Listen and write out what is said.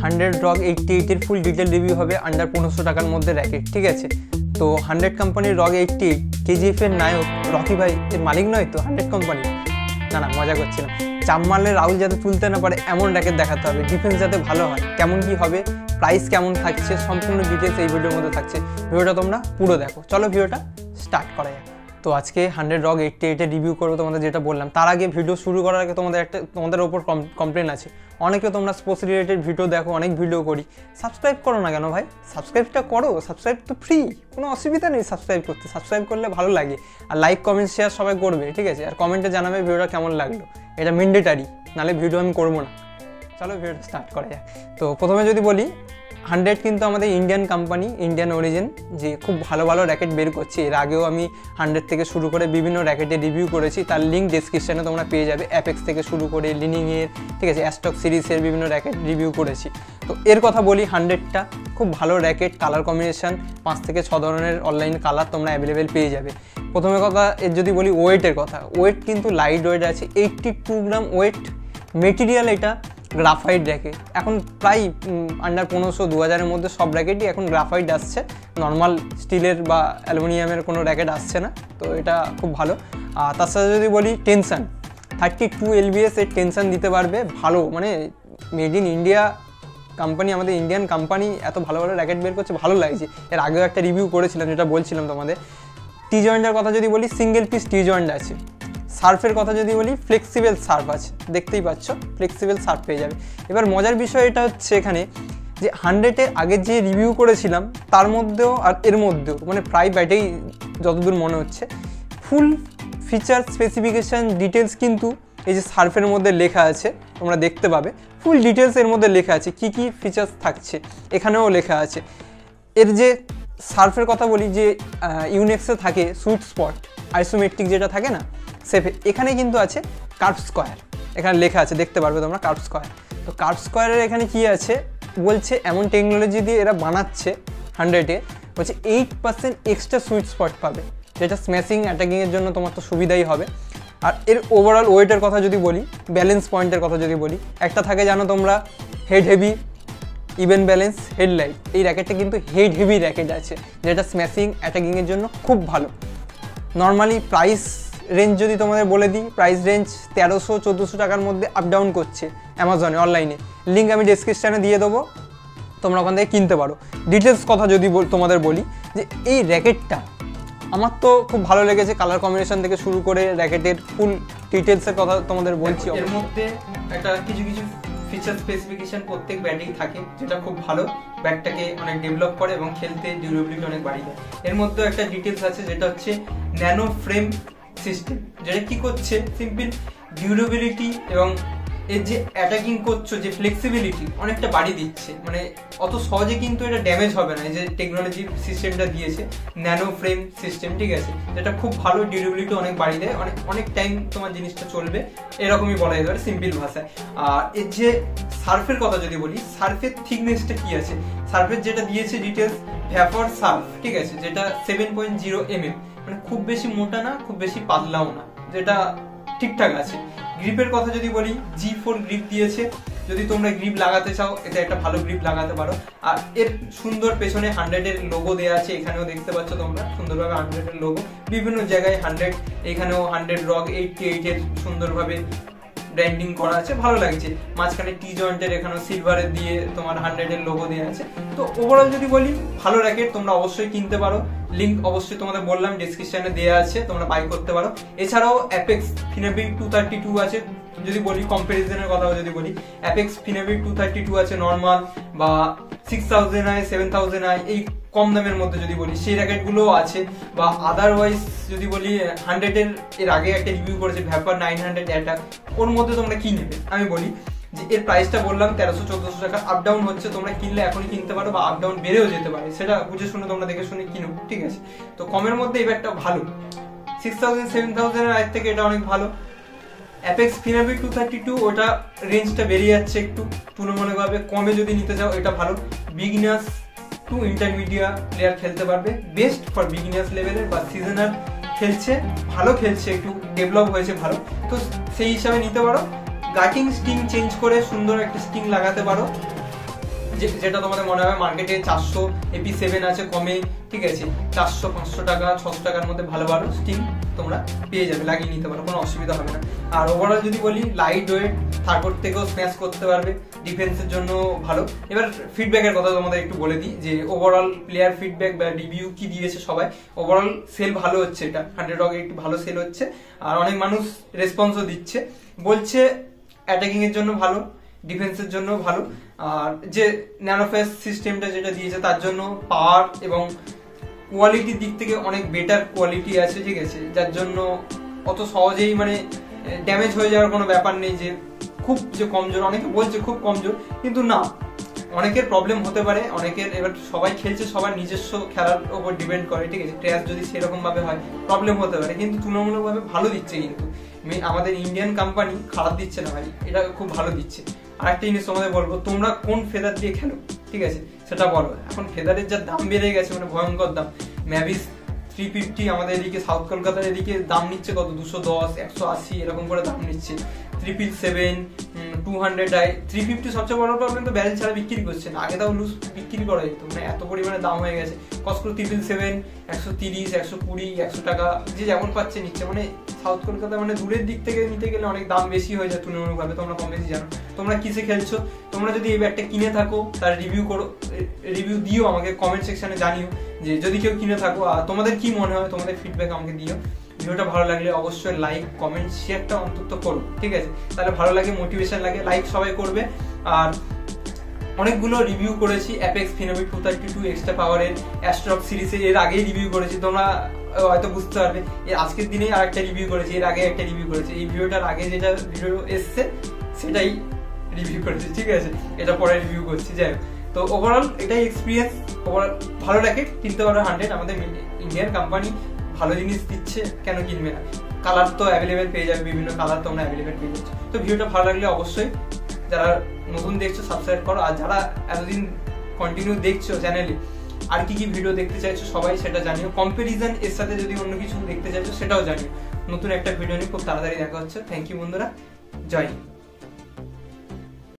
100 ROG 88 এর ফুল detail review হবে under 1500 টাকার মধ্যে র্যাকেট, ঠিক আছে। তো 100 কোম্পানির ROG 88 KGF এর নায়ক রকি ভাই এর মালিক নয় তো 100 কোম্পানি? না মজা করছিলাম। চাপ মারলে রাহুল যাতে তুলতে না পারে এমন র্যাকেট দেখাতে হবে, ডিফেন্স যাতে ভালো হয়, কেমন কি হবে, প্রাইস কেমন থাকছে, সম্পূর্ণ ডিটেলস এই ভিডিওর মধ্যে থাকছে। ভিডিওটা তোমরা পুরো দেখো। চলো ভিডিওটা স্টার্ট করা যাক। তো আজকে 100 ROG 88 এর রিভিউ করবো, তোমাদের যেটা বললাম। তার আগে ভিডিও শুরু করার আগে তোমাদের ওপর কমপ্লেন আছে। অনেকে তোমরা স্পোর্টস রিলেটেড ভিডিও দেখো, অনেক ভিডিও করি, সাবস্ক্রাইব করো না কেন ভাই? সাবস্ক্রাইবটা করো, সাবস্ক্রাইব তো ফ্রি, কোনো অসুবিধা নেই সাবস্ক্রাইব করতে। সাবস্ক্রাইব করলে ভালো লাগে, আর লাইক কমেন্ট শেয়ার সবাই করবে, ঠিক আছে। আর কমেন্টে জানাবে ভিডিওটা কেমন লাগলো, এটা ম্যান্ডেটারি, নাহলে ভিডিও আমি করবো না। চলো ভিডিওটা স্টার্ট করা যায়। তো প্রথমে যদি বলি 100 কিন্তু আমাদের ইন্ডিয়ান কোম্পানি, ইন্ডিয়ান অরিজিন, যে খুব ভালো ভালো র্যাকেট বের করছে। এর আগেও আমি 100 থেকে শুরু করে বিভিন্ন র্যাকেটের রিভিউ করেছি, তার লিঙ্ক ডেসক্রিপশানে তোমরা পেয়ে যাবে। অ্যাপেক্স থেকে শুরু করে লিনিংয়ের, ঠিক আছে, অ্যাস্টক সিরিজের বিভিন্ন র্যাকেট রিভিউ করেছি। তো এর কথা বলি, 100টা খুব ভালো র্যাকেট, কালার কম্বিনেশান 5 থেকে 6 ধরনের অনলাইন কালার তোমরা অ্যাভেলেবেল পেয়ে যাবে। প্রথমে কথা এর যদি বলি ওয়েটের কথা, ওয়েট কিন্তু লাইট ওয়েট আছে, 82 গ্রাম ওয়েট। মেটেরিয়াল এটা গ্রাফাইট র্যাকেট, এখন প্রায় আন্ডার 1500-2000-এর মধ্যে সব র্যাকেটই এখন গ্রাফাইট আসছে, নর্মাল স্টিলের বা অ্যালুমিনিয়ামের কোনো র্যাকেট আসছে না। তো এটা খুব ভালো। আর তার সাথে যদি বলি টেনশন, 32 LBS এর টেনশন দিতে পারবে, ভালো, মানে মেড ইন ইন্ডিয়া কোম্পানি, আমাদের ইন্ডিয়ান কোম্পানি এত ভালো ভালো র্যাকেট বের করছে, ভালো লাগছে। এর আগেও একটা রিভিউ করেছিলাম, যেটা বলছিলাম তোমাদের। টি জয়েন্টের কথা যদি বলি, সিঙ্গেল পিস টি জয়েন্ট আছে। সার্ফের কথা যদি বলি, ফ্লেক্সিবল সার্ফ আছে, দেখতেই পাচ্ছ ফ্লেক্সিবল সার্ফ পেয়ে যাবে। এবার মজার বিষয় এটা হচ্ছে এখানে যে 100-এর আগে যে রিভিউ করেছিলাম তার মধ্যেও আর এর মধ্যেও মানে প্রায় ব্যাটেই যতদূর মনে হচ্ছে ফুল ফিচার স্পেসিফিকেশান ডিটেলস কিন্তু এই যে সার্ফের মধ্যে লেখা আছে, তোমরা দেখতে পাবে ফুল ডিটেলস এর মধ্যে লেখা আছে, কি কি ফিচার্স থাকছে এখানেও লেখা আছে। এর যে সার্ফের কথা বলি, যে ইউনেক্সে থাকে সুইট স্পট আইসোমেট্রিক যেটা থাকে না সেফে, এখানে কিন্তু আছে কার্ভ স্কোয়ার, এখানে লেখা আছে, দেখতে পারবে তোমরা কার্ভ স্কোয়ার। তো কার্ভ স্কোয়ারের এখানে কি আছে বলছে, এমন টেকনোলজি দিয়ে এরা বানাচ্ছে 100-এ, বলছে 8% এক্সট্রা সুইট স্পট পাবে, যেটা স্ম্যাশিং অ্যাটাকিংয়ের জন্য তোমার তো সুবিধাই হবে। আর এর ওভারঅল ওয়েটের কথা যদি বলি, ব্যালেন্স পয়েন্টের কথা যদি বলি, একটা থাকে জানো তোমরা head heavy even balance headlight, এই র্যাকেটটা কিন্তু হেড হেভি র্যাকেট আছে, যেটা স্ম্যাশিং অ্যাটাকিংয়ের জন্য খুব ভালো। নর্মালি প্রাইস রেঞ্জ যদি তোমাদের বলে দিই, প্রাইস রেঞ্জ 1300-1400 টাকার মধ্যে আপ ডাউন করছে অ্যামাজনে, অনলাইনে। লিঙ্ক আমি ডেসক্রিপশানে দিয়ে দেবো, তোমরা ওখান থেকে কিনতে পারো। ডিটেলস কথা যদি তোমাদের বলি, যে এই র্যাকেটটা আমার তো খুব ভালো লেগেছে, কালার কম্বিনেশন থেকে শুরু করে র্যাকেটের ফুল ডিটেলসের কথা তোমাদের বলছি। এর মধ্যে একটা কিছু কিছু ফিচার স্পেসিফিকেশন প্রত্যেক ব্যাটেই থাকে, যেটা খুব ভালো, ব্যাটটাকে অনেক ডেভেলপ করে এবং খেলতে ডিউরেবিলিটি অনেক বাড়িয়ে দেয়। এর মধ্যে একটা ডিটেলস আছে যেটা হচ্ছে ন্যানো ফ্রেম সিস্টেম, যেটা কি করছে, সিম্পল ডিউরেবিলিটি এবং এর যে অ্যাটাকিং করছো যে ফ্লেক্সিবিলিটি অনেকটা বাড়িয়ে দিচ্ছে, মানে অত সহজে কিন্তু এটা ড্যামেজ হবে না। এই যে টেকনোলজি সিস্টেমটা দিয়েছে ন্যানো ফ্রেম সিস্টেম, ঠিক আছে, যেটা খুব ভালো, ডিউরেবিলিটি অনেক বাড়িয়ে দেয়, অনেক টাইম তোমার জিনিসটা চলবে, এরকমই বলা যেতে পারে সিম্পল ভাষায়। আর এর যে সার্ফের কথা যদি বলি, সার্ফের থিকনেসটা কি আছে, সার্ফের যেটা দিয়েছে ডিটেলস ভ্যাপর সার্ফ, ঠিক আছে, যেটা 7.0 mm, মানে খুব বেশি মোটা না, খুব বেশি পাতলাও না, যেটা ঠিকঠাক আছে। গ্রিপের কথা যদি বলি, G4 গ্রিপ দিয়েছে, যদি তোমরা গ্রিপ লাগাতে চাও এতে একটা ভালো গ্রিপ লাগাতে পারো। আর এর সুন্দর পেছনে 100-এর লোগো দেওয়া আছে, এখানেও দেখতে পাচ্ছ তোমরা সুন্দরভাবে 100-এর লোগো, বিভিন্ন জায়গায় 100, এখানেও 100 ROG 88-এর সুন্দরভাবে ব্র্যান্ডিং করা আছে, ভালো লাগছে। মাঝখানে টি জয়েন্টের এখানেও সিলভারের দিয়ে তোমার 100-এর লোগো দেওয়া আছে। তো ওভারঅল যদি বলি, ভালো র্যাকেট, তোমরা অবশ্যই কিনতে পারো। লিঙ্ক অবশ্যই তোমাদের বললাম ডেসক্রিপশনে দেওয়া আছে, তোমরা বাই করতে পারো। এছাড়াও অ্যাপেক্স ফিনাবিক 232 আছে, যদি বলি কম্পারিজনের কথা যদি বলি, অ্যাপেক্স ফিনাবিক 232 আছে নর্মাল, বা 6000i 7000i এই কম দামের মধ্যে যদি বলি সেই র্যাকেটগুলোও আছে। বা আদারওয়াইজ যদি বলি 100-এর এর আগে একটা রিভিউ করেছে ভ্যাপার 900 অ্যাটাক, ওর মধ্যে তোমরা কি নেবে আমি বলি, যে এর প্রাইসটা বললাম 1300-1400 টাকা, আপ ডাউন হচ্ছে, তোমরা কিনলে এখনই কিনতে পারো বা আপ ডাউন বেড়েও যেতে পারে, সেটা বুঝে শুনে তোমরা দেখে শুনে কিনো, ঠিক আছে। তো কমের মধ্যে এই ব্যাগটা ভালো, 6000-7000 এর থেকে এটা অনেক ভালো। অ্যাপেক্স ফিনাবিক 232 ওটা রেঞ্জটা বেরিয়ে যাচ্ছে একটু তুলনামূলকভাবে, কমে যদি নিতে চাও এটা ভালো। বিগিনার্স টু ইন্টারমিডিয়েট প্লেয়ার খেলতে পারবে, বেস্ট ফর বিগিনার্স লেভেলের বা সিজনার খেলছে, ভালো খেলছে, একটু ডেভেলপ হয়েছে ভালো, তো সেই হিসাবে নিতে পারো। গাটিং স্টিং চেঞ্জ করে সুন্দর একটা স্টিং লাগাতে পারো, যেটা তোমাদের মনে হবে মার্কেটে 400 AP7 আছে কমে, ঠিক আছে, 400-500 টাকা 600 টাকার মধ্যে ভালো ভালো স্টিং তোমরা পেয়ে যাবে, লাগিয়ে নিতে পারো, কোনো অসুবিধা হবে না। আর ওভারঅল যদি বলি লাইট ওয়েট, থার্ড থেকেও স্ম্যাশ করতে পারবে, ডিফেন্সের জন্য ভালো। এবার ফিডব্যাকের কথা তোমাদের একটু বলে দিই যে ওভারঅল প্লেয়ার ফিডব্যাক বা রিভিউ কি দিয়েছে সবাই। ওভারঅল সেল ভালো হচ্ছে, এটা 100 রগে একটু ভালো সেল হচ্ছে, আর অনেক মানুষ রেসপন্সও দিচ্ছে, বলছে অ্যাটাকিং এর জন্য ভালো, ডিফেন্সের জন্য ভালো, আর যে ন্যানোফেস সিস্টেমটা যেটা দিয়েছে তার জন্য পাওয়ার এবং কোয়ালিটির দিক থেকে অনেক বেটার কোয়ালিটি আছে, ঠিক আছে, যার জন্য অত সহজেই মানে ড্যামেজ হয়ে যাওয়ার কোনো ব্যাপার নেই যে খুব যে কমজোর। অনেকে বলছে খুব কমজোর, কিন্তু না, অনেকের প্রবলেম হতে পারে, অনেকের, এবার সবাই খেলছে সবার নিজস্ব খেলার উপর ডিপেন্ড করে, ঠিক আছে, ট্র্যাশ যদি সেরকম ভাবে হয় প্রবলেম হতে পারে, কিন্তু তুলনামূলকভাবে ভালো দিচ্ছে। কিন্তু আমাদের ইন্ডিয়ান কোম্পানি খারাপ দিচ্ছে না ভাই, এটা খুব ভালো দিচ্ছে। আর একটা জিনিস তোমাদের বলবো, তোমরা কোন ফেদার দিয়ে খেলো, ঠিক আছে, সেটা বলো। এখন ফেদারের যা দাম বেড়ে গেছে, মানে ভয়ঙ্কর দাম। ম্যাভিস 350 আমাদের এদিকে সাউথ কলকাতার এদিকে দাম নিচ্ছে কত, 210, 180 এরকম করে দাম নিচ্ছে। 777, 200, 350 সবচেয়ে বড় প্রবলেম তো ব্যারেল ছাড়া বিক্রি করছে না, আগে তাও লুজ বিক্রি করা যেত, মানে এত পরিমাণে দাম হয়ে গেছে। কসকো 777 130, 120, 100 টাকা যে যেমন পাচ্ছে নিচ্ছে, মানে সাউথ কলকাতা মানে দূরের দিক থেকে নিতে গেলে অনেক দাম বেশি হয়ে যায় তুলনামূলকভাবে। তোমরা কম বেশি জানো তোমরা কিসে খেলছো। তোমরা যদি এই ব্যাটটা কিনে থাকো তার রিভিউ করো, রিভিউ দিও, আমাকে কমেন্ট সেকশনে জানিও যে যদি কেউ কিনে থাকো, আর তোমাদের কি মনে হয়, তোমাদের ফিডব্যাক আমাকে দিও। ভিডিওটা ভালো লাগলে অবশ্যই লাইক, কমেন্ট, শেয়ারটা অন্তত করো, ঠিক আছে, তাহলে ভালো লাগে, মোটিভেশন লাগে। লাইক সবাই করবে। আর অনেকগুলো রিভিউ করেছি, অ্যাপেক্স ফিনোমিড 232 এক্সট্রা পাওয়ারের অ্যাস্ট্রক সিরিজের, এর আগেই রিভিউ করেছি, তোমরা হয়তো বুঝতে পারবে। এর আজকের দিনেই আর একটা রিভিউ করেছি, এর আগে একটা রিভিউ করেছি, এই ভিডিওটার আগে যেটা ভিডিও এসছে সেটাই রিভিউ করেছি, ঠিক আছে, এটা পরে রিভিউ করছি। যাই হোক, তো ওভারঅল এটাই এক্সপিরিয়েন্স। ওভারঅল ভালো লাগে, কিনতে পারো 100, আমাদের ইন্ডিয়ান কোম্পানি ভালো জিনিস দিচ্ছে, কেন কিনবে না। কালার তো অ্যাভেলেবেল পেয়ে যাবে, বিভিন্ন কালার তোমরা অ্যাভেলেবেল পেয়ে যাচ্ছ। তো ভিডিওটা ভালো লাগলে অবশ্যই যারা নতুন দেখছো সাবস্ক্রাইব করো, আর যারা এতদিন কন্টিনিউ দেখছো চ্যানেলে আর কি কি ভিডিও দেখতে চাইছো সবাই সেটা জানিও। কম্পারিজন এর সাথে যদি অন্য কিছু দেখতে চাইছো সেটাও জানিও। নতুন একটা ভিডিও নিয়ে খুব তাড়াতাড়ি দেখা হচ্ছে। থ্যাংক ইউ বন্ধুরা, জয় হিন্দ।